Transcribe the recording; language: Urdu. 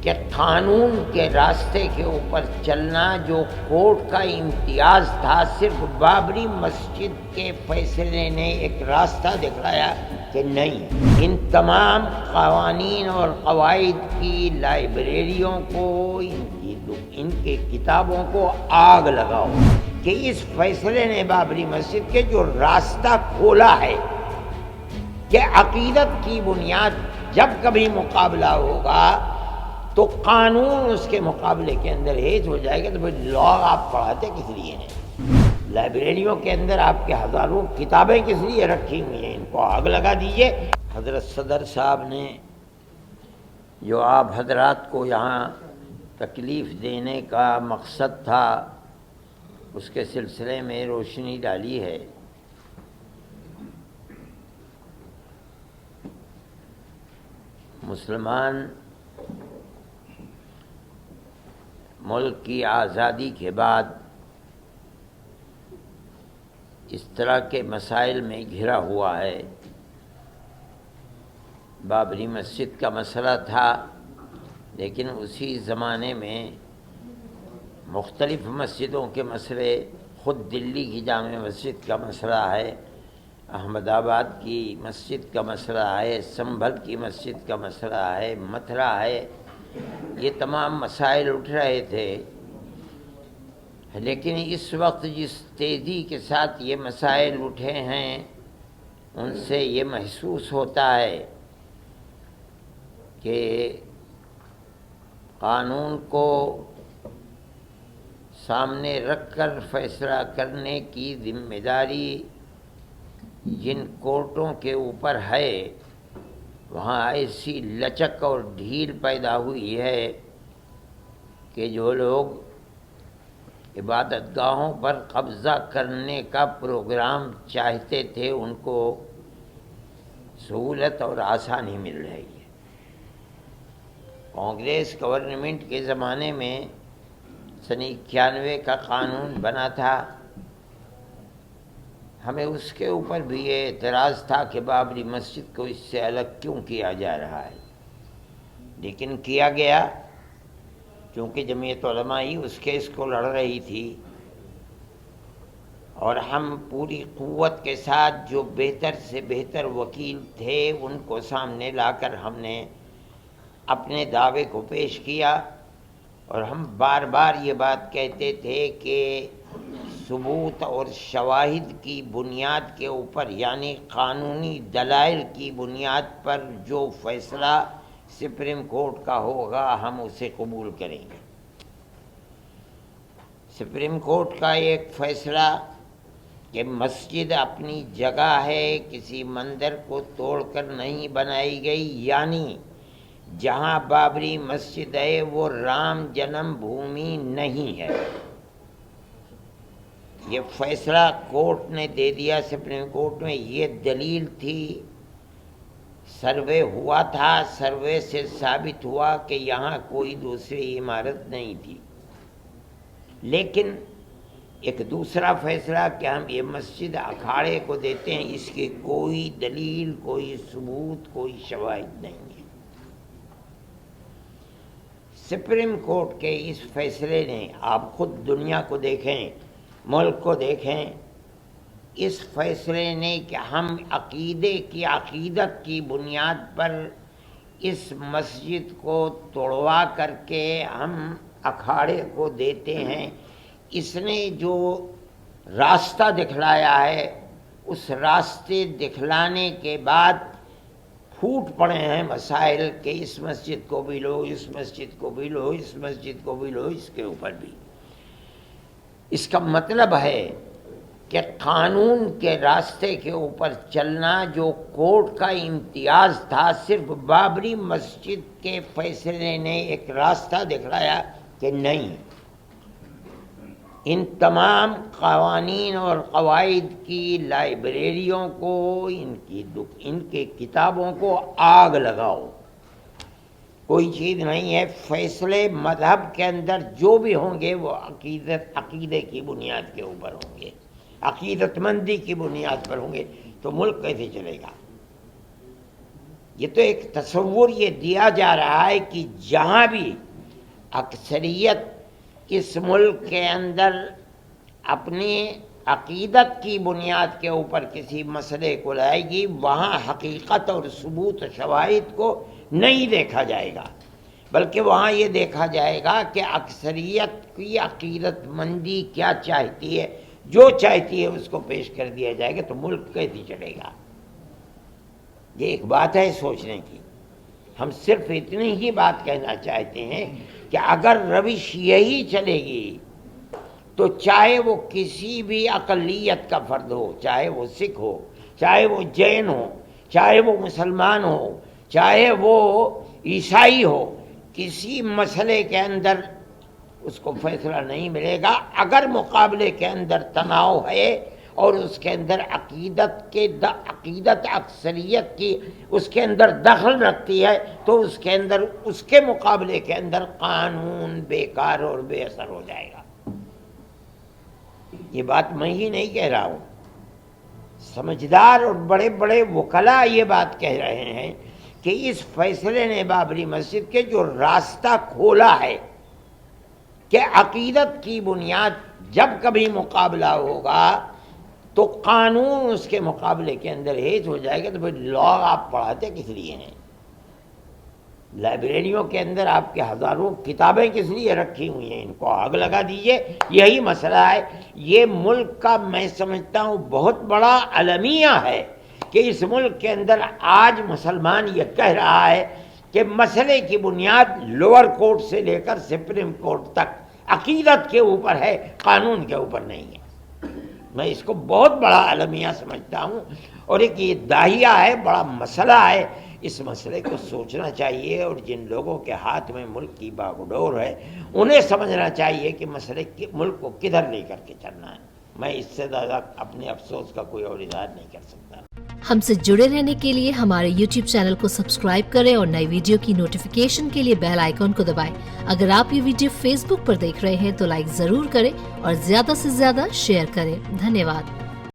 کہ قانون کے راستے کے اوپر چلنا جو کورٹ کا امتیاز تھا، صرف بابری مسجد کے فیصلے نے ایک راستہ دکھلایا کہ نہیں، ان تمام قوانین اور قواعد کی لائبریریوں کو، ان کے کتابوں کو آگ لگاؤ کہ اس فیصلے نے بابری مسجد کے جو راستہ کھولا ہے کہ عقیدت کی بنیاد جب کبھی مقابلہ ہوگا تو قانون اس کے مقابلے کے اندر ہیج ہو جائے گا، تو پھر لا آپ پڑھاتے کس لیے ہیں؟ لائبریریوں کے اندر آپ کے ہزاروں کتابیں کس لیے رکھی ہوئی ہیں؟ ان کو آگ لگا دیجئے۔ حضرت صدر صاحب نے جو آپ حضرات کو یہاں تکلیف دینے کا مقصد تھا، اس کے سلسلے میں روشنی ڈالی ہے۔ مسلمان ملک کی آزادی کے بعد اس طرح کے مسائل میں گھرا ہوا ہے۔ بابری مسجد کا مسئلہ تھا، لیکن اسی زمانے میں مختلف مسجدوں کے مسئلے، خود دلی کی جامع مسجد کا مسئلہ ہے، احمد آباد کی مسجد کا مسئلہ ہے، سنبھل کی مسجد کا مسئلہ ہے، متھرا ہے، یہ تمام مسائل اٹھ رہے تھے۔ لیکن اس وقت جس تیزی کے ساتھ یہ مسائل اٹھے ہیں، ان سے یہ محسوس ہوتا ہے کہ قانون کو سامنے رکھ کر فیصلہ کرنے کی ذمہ داری جن کورٹوں کے اوپر ہے، وہاں ایسی لچک اور ڈھیل پیدا ہوئی ہے کہ جو لوگ عبادت گاہوں پر قبضہ کرنے کا پروگرام چاہتے تھے، ان کو سہولت اور آسانی مل رہی ہے۔ کانگریس گورنمنٹ کے زمانے میں سن 91 کا قانون بنا تھا، ہمیں اس کے اوپر بھی یہ اعتراض تھا کہ بابری مسجد کو اس سے الگ کیوں کیا جا رہا ہے، لیکن کیا گیا کیونکہ جمعیت علماء ہی اس کیس کو لڑ رہی تھی، اور ہم پوری قوت کے ساتھ جو بہتر سے بہتر وکیل تھے ان کو سامنے لا کر ہم نے اپنے دعوے کو پیش کیا، اور ہم بار بار یہ بات کہتے تھے کہ ثبوت اور شواہد کی بنیاد کے اوپر، یعنی قانونی دلائل کی بنیاد پر جو فیصلہ سپریم کورٹ کا ہوگا ہم اسے قبول کریں گے۔ سپریم کورٹ کا ایک فیصلہ کہ مسجد اپنی جگہ ہے، کسی مندر کو توڑ کر نہیں بنائی گئی، یعنی جہاں بابری مسجد ہے وہ رام جنم بھومی نہیں ہے، یہ فیصلہ کورٹ نے دے دیا۔ سپریم کورٹ میں یہ دلیل تھی، سروے ہوا تھا، سروے سے ثابت ہوا کہ یہاں کوئی دوسری عمارت نہیں تھی۔ لیکن ایک دوسرا فیصلہ کہ ہم یہ مسجد اکھاڑے کو دیتے ہیں، اس کی کوئی دلیل، کوئی ثبوت، کوئی شواہد نہیں ہے۔ سپریم کورٹ کے اس فیصلے نے، آپ خود دنیا کو دیکھیں، ملک کو دیکھیں، اس فیصلے نے کہ ہم عقیدت کی بنیاد پر اس مسجد کو توڑوا کر کے ہم اکھاڑے کو دیتے ہیں، اس نے جو راستہ دکھلایا ہے، اس راستے دکھلانے کے بعد پھوٹ پڑے ہیں مسائل کہ اس مسجد کو بھی لو، اس مسجد کو بھی لو، اس مسجد کو بھی لو، اس کے اوپر بھی۔ اس کا مطلب ہے کہ قانون کے راستے کے اوپر چلنا جو کورٹ کا امتیاز تھا، صرف بابری مسجد کے فیصلے نے ایک راستہ دکھلایا کہ نہیں، ان تمام قوانین اور قواعد کی لائبریریوں کو، ان کے کتابوں کو آگ لگاؤ۔ کوئی چیز نہیں ہے، فیصلے مذہب کے اندر جو بھی ہوں گے وہ عقیدے کی بنیاد کے اوپر ہوں گے، عقیدت مندی کی بنیاد پر ہوں گے، تو ملک کیسے چلے گا؟ یہ تو ایک تصور یہ دیا جا رہا ہے کہ جہاں بھی اکثریت اس ملک کے اندر اپنی عقیدت کی بنیاد کے اوپر کسی مسئلے کو لائے گی، وہاں حقیقت اور ثبوت و شواہد کو نہیں دیکھا جائے گا، بلکہ وہاں یہ دیکھا جائے گا کہ اکثریت کی عقیدت مندی کیا چاہتی ہے، جو چاہتی ہے اس کو پیش کر دیا جائے گا، تو ملک کیسے چلے گا؟ یہ ایک بات ہے سوچنے کی۔ ہم صرف اتنی ہی بات کہنا چاہتے ہیں کہ اگر روش یہی چلے گی تو چاہے وہ کسی بھی اقلیت کا فرد ہو، چاہے وہ سکھ ہو، چاہے وہ جین ہو، چاہے وہ مسلمان ہو، چاہے وہ عیسائی ہو، کسی مسئلے کے اندر اس کو فیصلہ نہیں ملے گا۔ اگر مقابلے کے اندر تناؤ ہے اور اس کے اندر عقیدت اکثریت کی اس کے اندر دخل رکھتی ہے، تو اس کے اندر اس کے مقابلے کے اندر قانون بیکار اور بے اثر ہو جائے گا۔ یہ بات میں ہی نہیں کہہ رہا ہوں، سمجھدار اور بڑے بڑے وکلاء یہ بات کہہ رہے ہیں کہ اس فیصلے نے بابری مسجد کے جو راستہ کھولا ہے کہ عقیدت کی بنیاد جب کبھی مقابلہ ہوگا تو قانون اس کے مقابلے کے اندر ہیج ہو جائے گا، تو پھر لا آپ پڑھاتے کس لیے ہیں؟ لائبریریوں کے اندر آپ کے ہزاروں کتابیں کس لیے رکھی ہوئی ہیں؟ ان کو آگ لگا دیجئے۔ یہی مسئلہ ہے۔ یہ ملک کا میں سمجھتا ہوں بہت بڑا المیہ ہے کہ اس ملک کے اندر آج مسلمان یہ کہہ رہا ہے کہ مسئلے کی بنیاد لوور کورٹ سے لے کر سپریم کورٹ تک عقیدت کے اوپر ہے، قانون کے اوپر نہیں ہے۔ میں اس کو بہت بڑا المیہ سمجھتا ہوں، اور ایک یہ داہیہ ہے، بڑا مسئلہ ہے۔ اس مسئلے کو سوچنا چاہیے، اور جن لوگوں کے ہاتھ میں ملک کی باگڈور ہے انہیں سمجھنا چاہیے کہ مسئلے ملک کو کدھر لے کر کے چلنا ہے۔ میں اس سے زیادہ اپنے افسوس کا کوئی اور اظہار نہیں کر سکتا۔ ہم سے جڑے رہنے کے لیے ہمارے YouTube چینل کو سبسکرائب کریں اور نئی ویڈیو کی نوٹیفیکیشن کے لیے بیل آئیکن کو دبائیں۔ اگر آپ یہ ویڈیو فیس بک پر دیکھ رہے ہیں تو لائک ضرور کریں اور زیادہ سے زیادہ شیئر کریں۔ دھنیہ واد۔